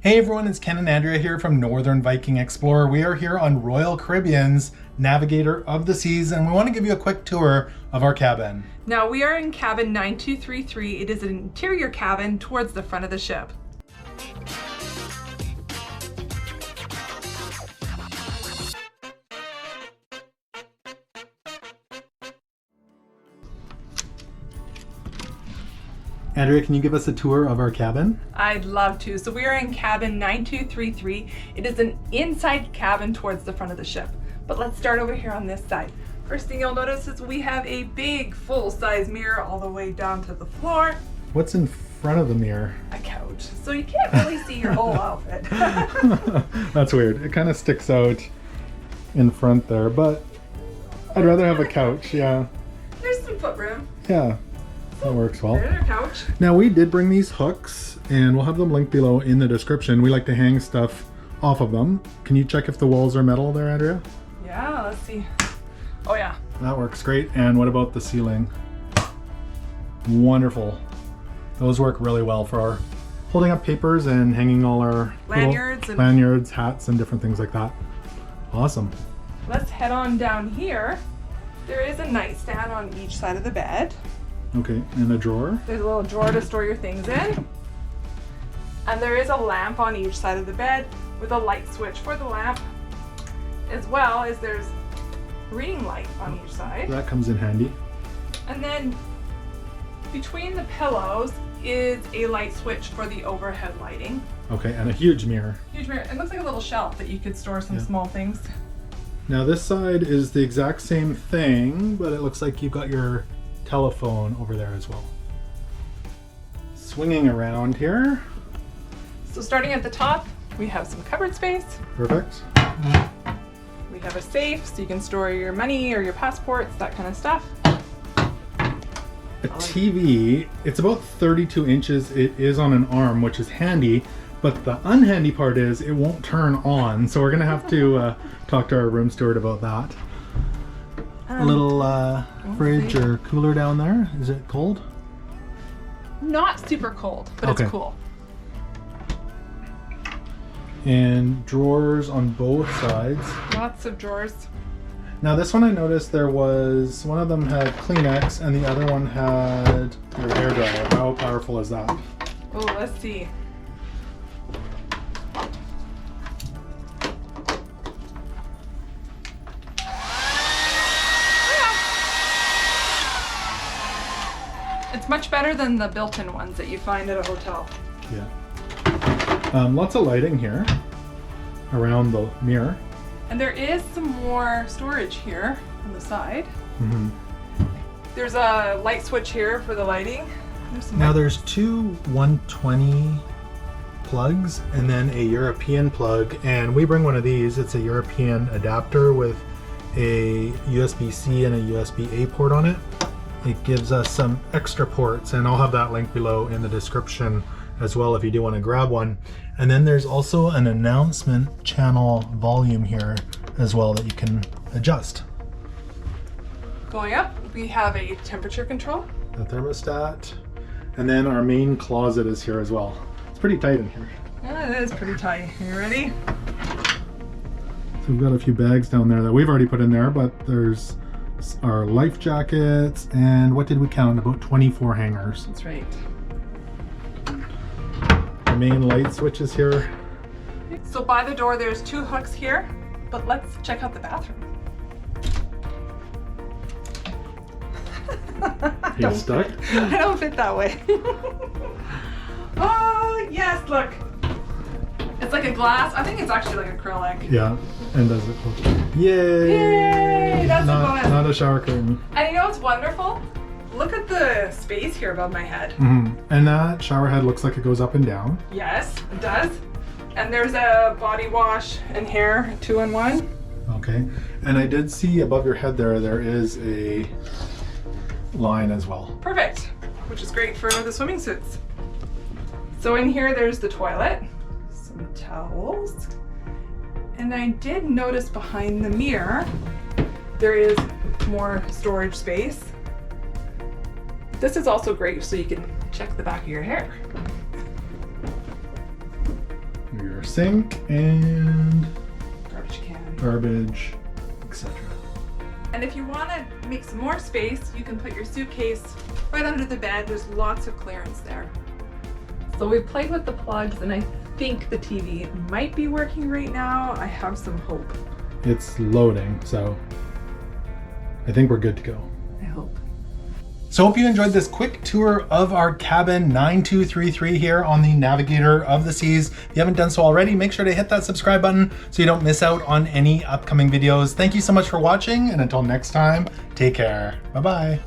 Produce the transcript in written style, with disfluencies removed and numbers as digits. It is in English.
Hey everyone, it's Ken and Andrea here from Northern Viking Explorer. We are here on Royal Caribbean's Navigator of the Seas, and we want to give you a quick tour of our cabin. Now we are in cabin 9233. It is an interior cabin towards the front of the ship. Andrea, can you give us a tour of our cabin? I'd love to. So we are in cabin 9233. It is an inside cabin towards the front of the ship. But let's start over here on this side. First thing you'll notice is we have a big full-size mirror all the way down to the floor. What's in front of the mirror? A couch. So you can't really see your whole outfit. That's weird. It kind of sticks out in front there, but I'd rather have a couch, yeah. There's some foot room. Yeah. That works well. There's our couch. Now we did bring these hooks and we'll have them linked below in the description. We like to hang stuff off of them. Can you check if the walls are metal there, Andrea? Yeah, let's see. Oh yeah. That works great. And what about the ceiling? Wonderful. Those work really well for our holding up papers and hanging all our lanyards, hats, and different things like that. Awesome. Let's head on down here. There is a nightstand on each side of the bed. Okay, and a drawer. There's a little drawer to store your things in. And there is a lamp on each side of the bed with a light switch for the lamp, as well as there's a reading light on each side. That comes in handy. And then between the pillows is a light switch for the overhead lighting. Okay, and a huge mirror. Huge mirror. It looks like a little shelf that you could store some small things. Now this side is the exact same thing, but it looks like you've got your telephone over there as well. Swinging around here. So starting at the top, we have some cupboard space. Perfect. We have a safe so you can store your money or your passports, that kind of stuff. A TV, it's about 32 inches. It is on an arm, which is handy, but the unhandy part is it won't turn on. So we're gonna have to talk to our room steward about that. A little fridge or cooler down there. Is it cold? Not super cold, but Okay. It's cool. And drawers on both sides. Lots of drawers. Now this one I noticed there was, one of them had Kleenex and the other one had your hairdryer. How powerful is that? Oh, let's see. It's much better than the built-in ones that you find at a hotel. Yeah. Lots of lighting here around the mirror. And there is some more storage here on the side. Mm-hmm. There's a light switch here for the lighting. There's two 120 plugs and then a European plug, and we bring one of these. It's a European adapter with a USB-C and a USB-A port on it. It gives us some extra ports, and I'll have that link below in the description as well if you do want to grab one. And then there's also an announcement channel volume here as well that you can adjust. Going up, we have a temperature control. The thermostat, and then our main closet is here as well. It's pretty tight in here. Yeah, it is pretty tight. You ready? So we've got a few bags down there that we've already put in there, but there's our life jackets, and what did we count? About 24 hangers. That's right. The main light switch is here. So by the door there's two hooks here, but let's check out the bathroom. You stuck? I don't fit that way. Oh yes, look. It's like a glass. I think it's actually like acrylic. Yeah, and does it close? Yay! Yay! That's a bonus. Not a shower curtain. And you know what's wonderful? Look at the space here above my head. Mm-hmm. And that shower head looks like it goes up and down. Yes, it does. And there's a body wash and hair 2-in-1. Okay. And I did see above your head there is a line as well. Perfect, which is great for the swimming suits. So in here there's the toilet, some towels, and I did notice behind the mirror there is more storage space. This is also great so you can check the back of your hair. sink and Garbage can. garbage, etc. And if you want to make some more space, you can put your suitcase right under the bed. There's lots of clearance there. So we played with the plugs and I think the TV might be working right now. I have some hope. It's loading, so I think we're good to go. I hope. So hope you enjoyed this quick tour of our cabin 9233 here on the Navigator of the Seas. If you haven't done so already, make sure to hit that subscribe button so you don't miss out on any upcoming videos. Thank you so much for watching, and until next time, take care. Bye-bye.